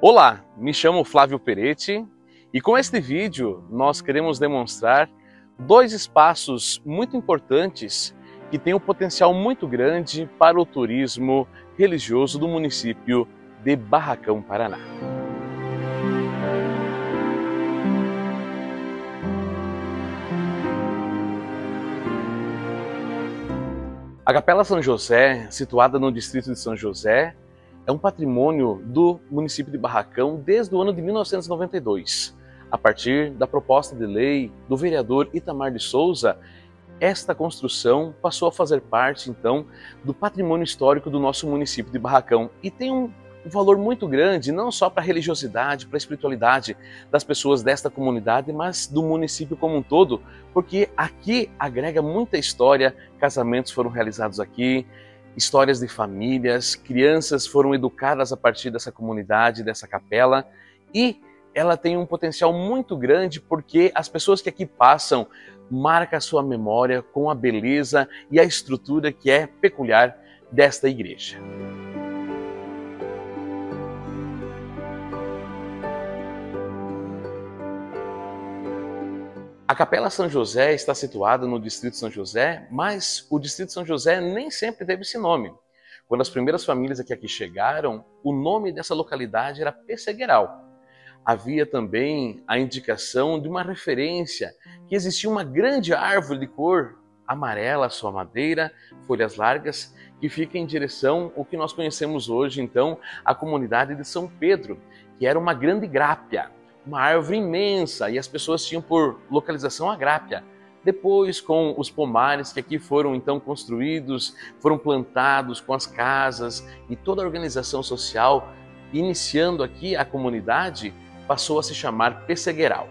Olá, me chamo Flávio Peretti e com este vídeo nós queremos demonstrar dois espaços muito importantes que têm um potencial muito grande para o turismo religioso do município de Barracão, Paraná. A Capela São José, situada no distrito de São José, é um patrimônio do município de Barracão desde o ano de 1992. A partir da proposta de lei do vereador Itamar de Souza, esta construção passou a fazer parte, então, do patrimônio histórico do nosso município de Barracão e tem um valor muito grande, não só para a religiosidade, para a espiritualidade das pessoas desta comunidade, mas do município como um todo, porque aqui agrega muita história, casamentos foram realizados aqui, histórias de famílias, crianças foram educadas a partir dessa comunidade, dessa capela, e ela tem um potencial muito grande porque as pessoas que aqui passam marcam a sua memória com a beleza e a estrutura que é peculiar desta igreja. A Capela São José está situada no Distrito de São José, mas o Distrito de São José nem sempre teve esse nome. Quando as primeiras famílias aqui chegaram, o nome dessa localidade era Pessegueiral. Havia também a indicação de uma referência que existia uma grande árvore de cor amarela, sua madeira, folhas largas, que fica em direção ao que nós conhecemos hoje, então, a comunidade de São Pedro, que era uma grande grápia. Uma árvore imensa e as pessoas tinham por localização a grápia. Depois, com os pomares que aqui foram então construídos, foram plantados com as casas e toda a organização social, iniciando aqui a comunidade, passou a se chamar Pessegueiral.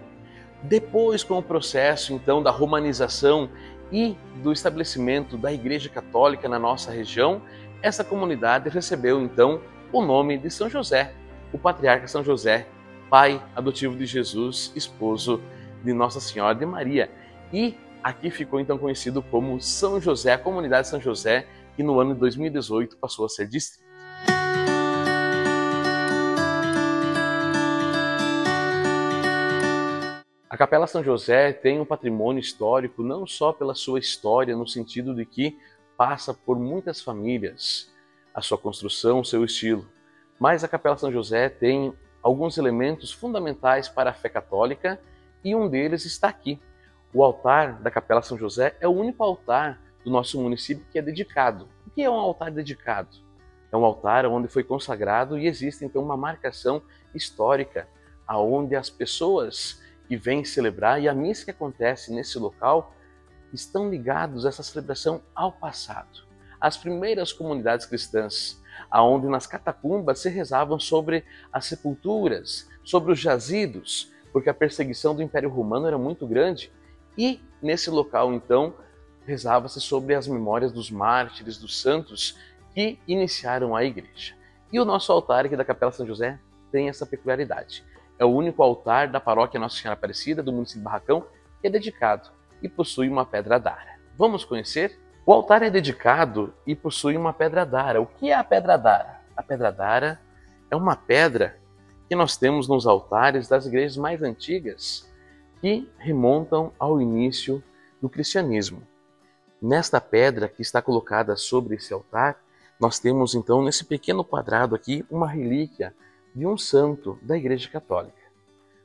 Depois, com o processo então da romanização e do estabelecimento da Igreja Católica na nossa região, essa comunidade recebeu então o nome de São José, o patriarca São José, pai adotivo de Jesus, esposo de Nossa Senhora de Maria. E aqui ficou então conhecido como São José, a comunidade São José, que no ano de 2018 passou a ser distrito. A Capela São José tem um patrimônio histórico não só pela sua história, no sentido de que passa por muitas famílias, a sua construção, o seu estilo, mas a Capela São José tem alguns elementos fundamentais para a fé católica e um deles está aqui. O altar da Capela São José é o único altar do nosso município que é dedicado. O que é um altar dedicado? É um altar onde foi consagrado e existe então uma marcação histórica aonde as pessoas que vêm celebrar e a missa que acontece nesse local estão ligados a essa celebração ao passado. As primeiras comunidades cristãs, aonde nas catacumbas se rezavam sobre as sepulturas, sobre os jazidos, porque a perseguição do Império Romano era muito grande, e nesse local então rezava-se sobre as memórias dos mártires, dos santos que iniciaram a igreja. E o nosso altar aqui da Capela São José tem essa peculiaridade. É o único altar da paróquia Nossa Senhora Aparecida, do município de Barracão, que é dedicado e possui uma pedra d'ara. Vamos conhecer? O altar é dedicado e possui uma pedra d'ara. O que é a pedra d'ara? A pedra d'ara é uma pedra que nós temos nos altares das igrejas mais antigas que remontam ao início do cristianismo. Nesta pedra que está colocada sobre esse altar, nós temos então nesse pequeno quadrado aqui uma relíquia de um santo da Igreja Católica.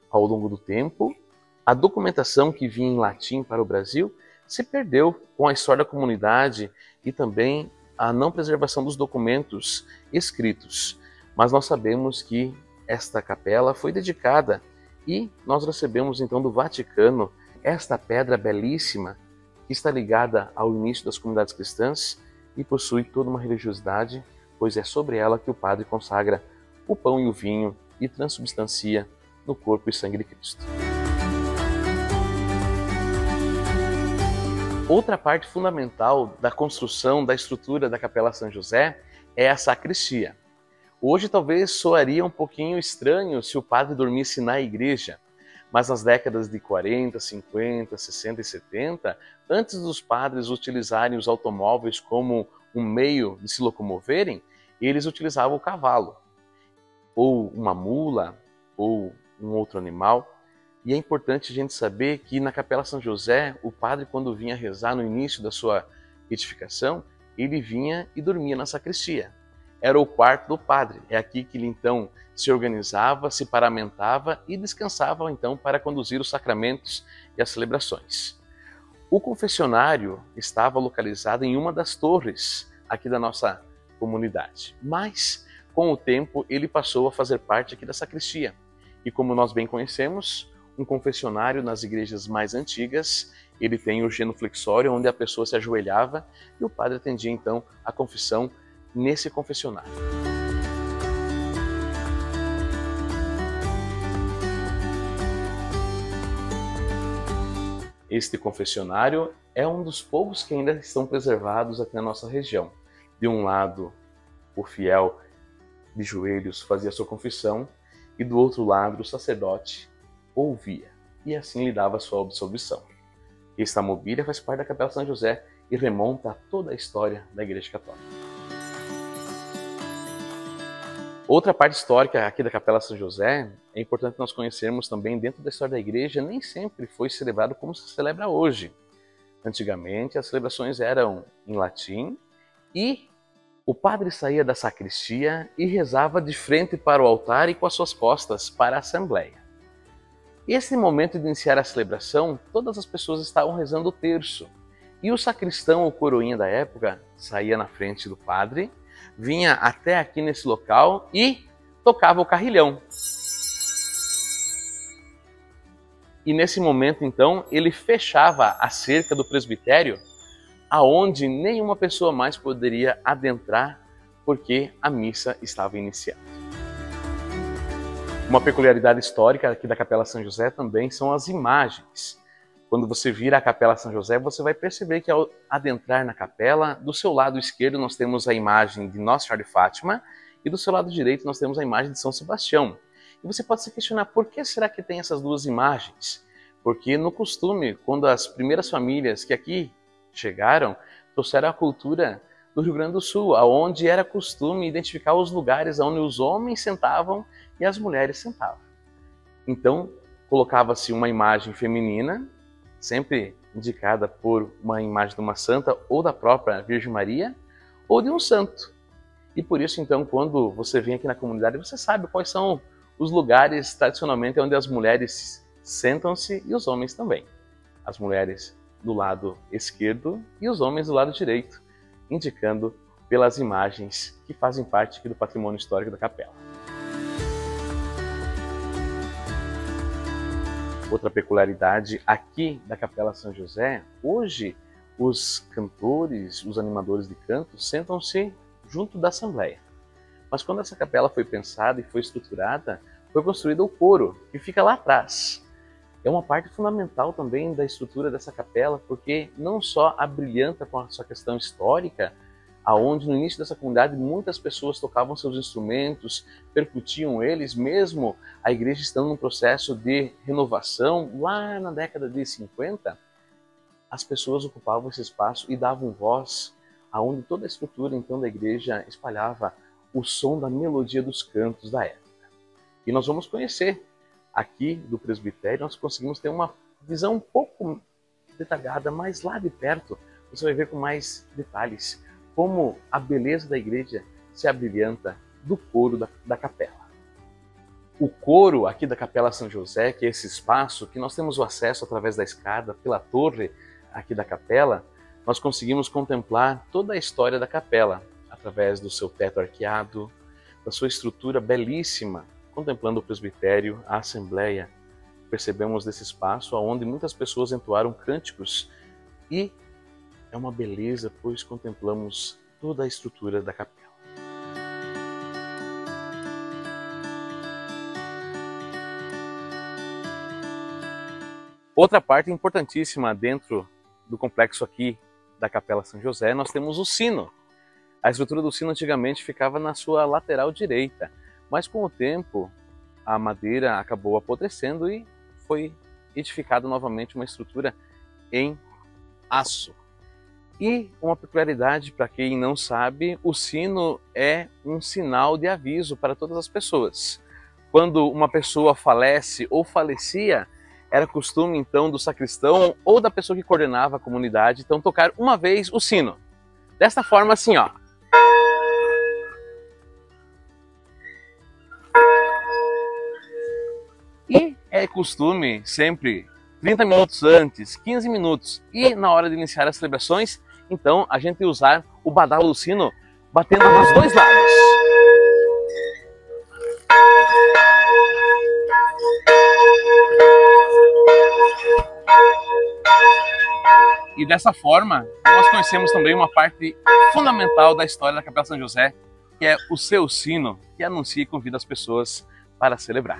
Ao longo do tempo, a documentação que vinha em latim para o Brasil se perdeu com a história da comunidade e também a não preservação dos documentos escritos. Mas nós sabemos que esta capela foi dedicada e nós recebemos então do Vaticano esta pedra belíssima que está ligada ao início das comunidades cristãs e possui toda uma religiosidade, pois é sobre ela que o padre consagra o pão e o vinho e transubstancia no corpo e sangue de Cristo. Outra parte fundamental da construção da estrutura da Capela São José é a sacristia. Hoje talvez soaria um pouquinho estranho se o padre dormisse na igreja, mas nas décadas de 40, 50, 60 e 70, antes dos padres utilizarem os automóveis como um meio de se locomoverem, eles utilizavam o cavalo. ou uma mula, ou um outro animal. E é importante a gente saber que na Capela São José, o padre, quando vinha rezar no início da sua edificação, ele vinha e dormia na sacristia. Era o quarto do padre. É aqui que ele então se organizava, se paramentava e descansava então para conduzir os sacramentos e as celebrações. O confessionário estava localizado em uma das torres aqui da nossa comunidade, mas com o tempo ele passou a fazer parte aqui da sacristia. E como nós bem conhecemos, um confessionário nas igrejas mais antigas, ele tem o genuflexório, onde a pessoa se ajoelhava e o padre atendia então a confissão nesse confessionário. Este confessionário é um dos poucos que ainda estão preservados aqui na nossa região. De um lado, o fiel de joelhos fazia sua confissão e do outro lado o sacerdote ouvia e assim lhe dava sua absolvição. Esta mobília faz parte da Capela São José e remonta a toda a história da Igreja Católica. Outra parte histórica aqui da Capela São José, é importante nós conhecermos também dentro da história da Igreja, nem sempre foi celebrado como se celebra hoje. Antigamente as celebrações eram em latim e o padre saía da sacristia e rezava de frente para o altar e com as suas costas para a Assembleia. Esse momento de iniciar a celebração, todas as pessoas estavam rezando o terço. E o sacristão ou coroinha da época saía na frente do padre, vinha até aqui nesse local e tocava o carrilhão. E nesse momento, então, ele fechava a cerca do presbitério, aonde nenhuma pessoa mais poderia adentrar, porque a missa estava iniciando. Uma peculiaridade histórica aqui da Capela São José também são as imagens. Quando você vira a Capela São José, você vai perceber que ao adentrar na capela, do seu lado esquerdo nós temos a imagem de Nossa Senhora de Fátima e do seu lado direito nós temos a imagem de São Sebastião. E você pode se questionar, por que será que tem essas duas imagens? Porque no costume, quando as primeiras famílias que aqui chegaram, trouxeram a cultura do Rio Grande do Sul, onde era costume identificar os lugares onde os homens sentavam e as mulheres sentavam. Então, colocava-se uma imagem feminina, sempre indicada por uma imagem de uma santa ou da própria Virgem Maria, ou de um santo. E por isso, então, quando você vem aqui na comunidade, você sabe quais são os lugares, tradicionalmente, onde as mulheres sentam-se e os homens também. As mulheres do lado esquerdo e os homens do lado direito, indicando pelas imagens que fazem parte aqui do patrimônio histórico da capela. Outra peculiaridade aqui da Capela São José, hoje os cantores, os animadores de canto sentam-se junto da Assembleia. Mas quando essa capela foi pensada e foi estruturada, foi construído o coro, que fica lá atrás. É uma parte fundamental também da estrutura dessa capela, porque não só abrilhanta com a sua questão histórica, aonde no início dessa comunidade muitas pessoas tocavam seus instrumentos, percutiam eles, mesmo a igreja estando num processo de renovação, lá na década de 50, as pessoas ocupavam esse espaço e davam voz, aonde toda a estrutura então da igreja espalhava o som da melodia dos cantos da época. E nós vamos conhecer aqui do presbitério, nós conseguimos ter uma visão um pouco detalhada, mas lá de perto você vai ver com mais detalhes como a beleza da igreja se abrilhanta do coro da capela. O coro aqui da Capela São José, que é esse espaço que nós temos o acesso através da escada, pela torre aqui da capela, nós conseguimos contemplar toda a história da capela, através do seu teto arqueado, da sua estrutura belíssima, contemplando o presbitério, a assembleia. Percebemos desse espaço onde muitas pessoas entoaram cânticos e é uma beleza, pois contemplamos toda a estrutura da capela. Outra parte importantíssima dentro do complexo aqui da Capela São José, nós temos o sino. A estrutura do sino antigamente ficava na sua lateral direita, mas com o tempo a madeira acabou apodrecendo e foi edificada novamente uma estrutura em aço. E uma peculiaridade, para quem não sabe, o sino é um sinal de aviso para todas as pessoas. Quando uma pessoa falece ou falecia, era costume então do sacristão ou da pessoa que coordenava a comunidade, então tocar uma vez o sino. Desta forma assim, ó. E é costume sempre 30 minutos antes, 15 minutos e na hora de iniciar as celebrações, então a gente usar o badalo do sino batendo nos dois lados. E dessa forma, nós conhecemos também uma parte fundamental da história da Capela São José, que é o seu sino, que anuncia e convida as pessoas para celebrar.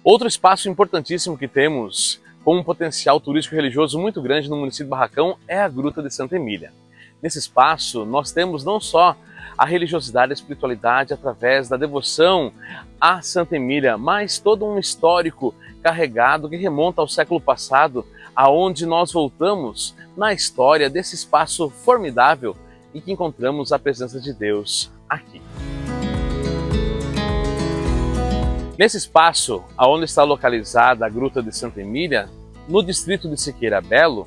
Outro espaço importantíssimo que temos, com um potencial turístico e religioso muito grande no município de Barracão, é a Gruta de Santa Emília. Nesse espaço, nós temos não só a religiosidade e a espiritualidade através da devoção a Santa Emília, mas todo um histórico carregado que remonta ao século passado, aonde nós voltamos na história desse espaço formidável e que encontramos a presença de Deus aqui. Nesse espaço, onde está localizada a Gruta de Santa Emília, no distrito de Siqueira Belo,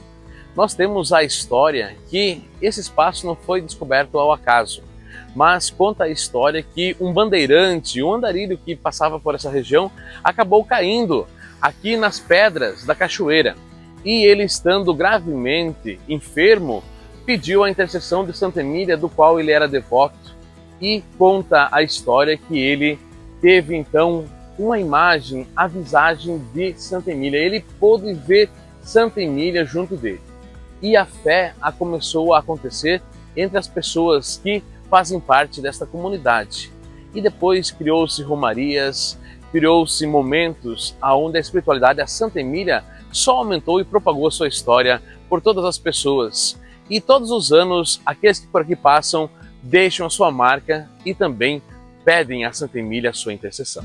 nós temos a história que esse espaço não foi descoberto ao acaso, mas conta a história que um bandeirante, um andarilho que passava por essa região, acabou caindo aqui nas pedras da cachoeira. E ele, estando gravemente enfermo, pediu a intercessão de Santa Emília, do qual ele era devoto, e conta a história que ele teve então uma imagem, a visagem de Santa Emília. Ele pôde ver Santa Emília junto dele. E a fé começou a acontecer entre as pessoas que fazem parte desta comunidade. E depois criou-se romarias, criou-se momentos onde a espiritualidade, a Santa Emília, só aumentou e propagou a sua história por todas as pessoas. E todos os anos, aqueles que por aqui passam, deixam a sua marca e também pedem a Santa Emília a sua intercessão.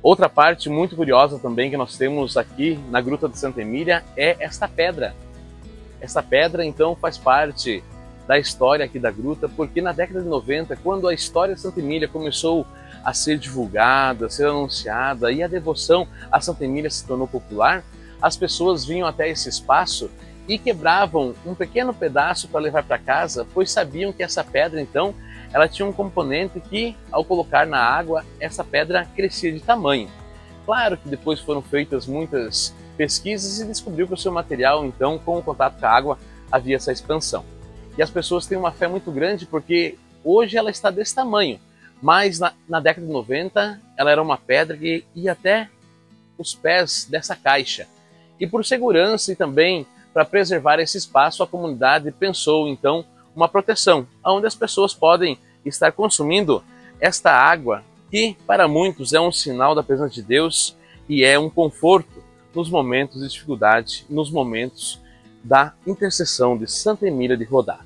Outra parte muito curiosa também que nós temos aqui na Gruta de Santa Emília é esta pedra. Esta pedra, então, faz parte da história aqui da gruta, porque na década de 90, quando a história de Santa Emília começou a ser divulgada, a ser anunciada e a devoção a Santa Emília se tornou popular, as pessoas vinham até esse espaço e quebravam um pequeno pedaço para levar para casa, pois sabiam que essa pedra, então, ela tinha um componente que, ao colocar na água, essa pedra crescia de tamanho. Claro que depois foram feitas muitas pesquisas e descobriu que o seu material, então, com o contato com a água, havia essa expansão. E as pessoas têm uma fé muito grande porque hoje ela está desse tamanho, mas na década de 90 ela era uma pedra que ia até os pés dessa caixa. E por segurança e também para preservar esse espaço, a comunidade pensou, então, uma proteção, onde as pessoas podem estar consumindo esta água, que para muitos é um sinal da presença de Deus e é um conforto nos momentos de dificuldade, nos momentos da intercessão de Santa Emília de Rodas.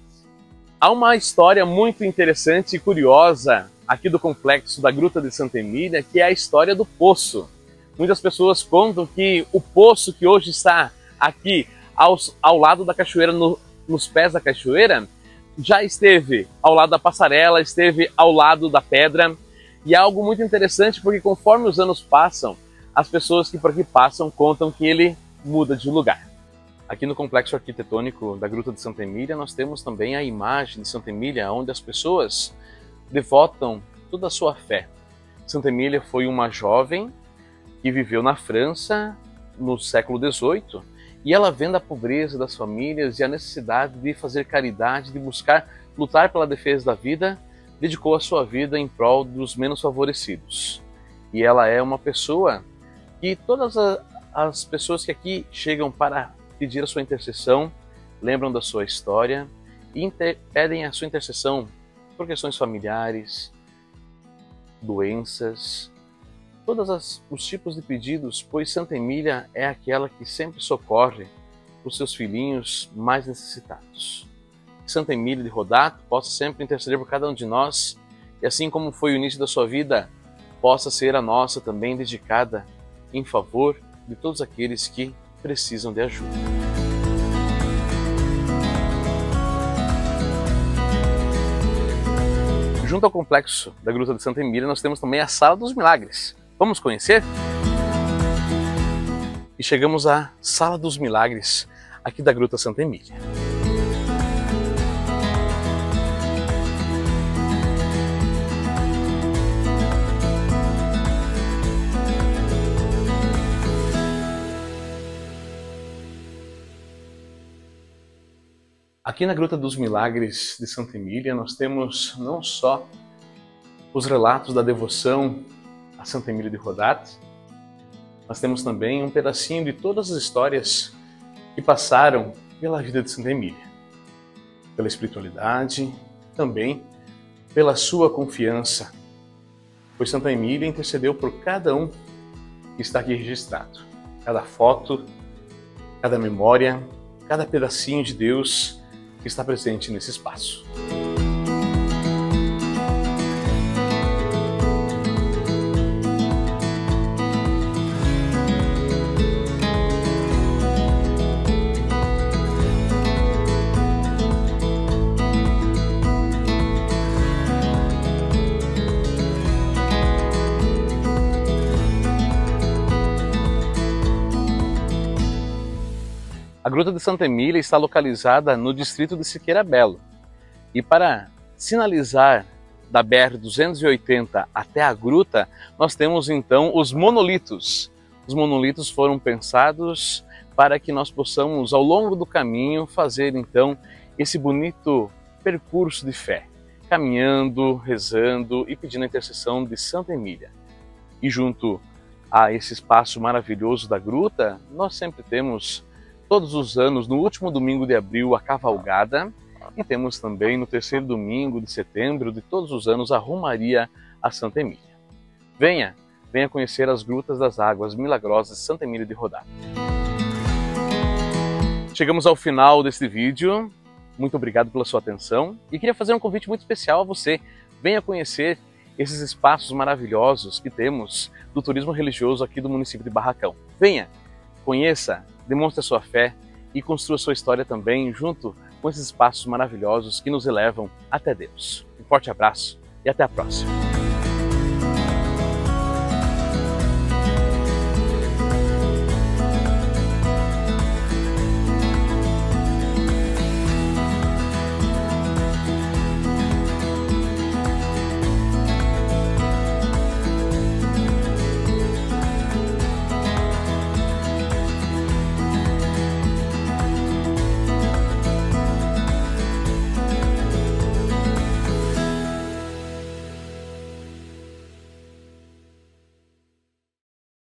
Há uma história muito interessante e curiosa aqui do complexo da Gruta de Santa Emília, que é a história do poço. Muitas pessoas contam que o poço que hoje está aqui ao lado da cachoeira, nos pés da cachoeira, já esteve ao lado da passarela, esteve ao lado da pedra, e é algo muito interessante porque conforme os anos passam, as pessoas que por aqui passam contam que ele muda de lugar. Aqui no complexo arquitetônico da Gruta de Santa Emília, nós temos também a imagem de Santa Emília, onde as pessoas devotam toda a sua fé. Santa Emília foi uma jovem que viveu na França no século XVIII, e ela, vendo a pobreza das famílias e a necessidade de fazer caridade, de buscar lutar pela defesa da vida, dedicou a sua vida em prol dos menos favorecidos. E ela é uma pessoa que todas as pessoas que aqui chegam para pedir a sua intercessão lembram da sua história e pedem a sua intercessão por questões familiares, doenças, todos os tipos de pedidos, pois Santa Emília é aquela que sempre socorre os seus filhinhos mais necessitados. Que Santa Emília de Rodato possa sempre interceder por cada um de nós e assim como foi o início da sua vida, possa ser a nossa também dedicada em favor de todos aqueles que precisam de ajuda. Junto ao complexo da Gruta de Santa Emília, nós temos também a Sala dos Milagres. Vamos conhecer? E chegamos à Sala dos Milagres, aqui da Gruta Santa Emília. Aqui na Gruta dos Milagres de Santa Emília, nós temos não só os relatos da devoção a Santa Emília de Rodato, nós temos também um pedacinho de todas as histórias que passaram pela vida de Santa Emília, pela espiritualidade, também pela sua confiança, pois Santa Emília intercedeu por cada um que está aqui registrado, cada foto, cada memória, cada pedacinho de Deus que está presente nesse espaço. A Gruta de Santa Emília está localizada no distrito de Siqueira Belo. E para sinalizar da BR-280 até a gruta, nós temos então os monolitos. Os monolitos foram pensados para que nós possamos, ao longo do caminho, fazer então esse bonito percurso de fé, caminhando, rezando e pedindo a intercessão de Santa Emília. E junto a esse espaço maravilhoso da gruta, nós sempre temos todos os anos, no último domingo de abril, a cavalgada, e temos também no terceiro domingo de setembro de todos os anos a romaria a Santa Emília. Venha conhecer as Grutas das Águas Milagrosas de Santa Emília de Rodato. Chegamos ao final deste vídeo, muito obrigado pela sua atenção e queria fazer um convite muito especial a você. Venha conhecer esses espaços maravilhosos que temos do turismo religioso aqui do município de Barracão. Venha, conheça, demonstre a sua fé e construa sua história também junto com esses espaços maravilhosos que nos elevam até Deus. Um forte abraço e até a próxima.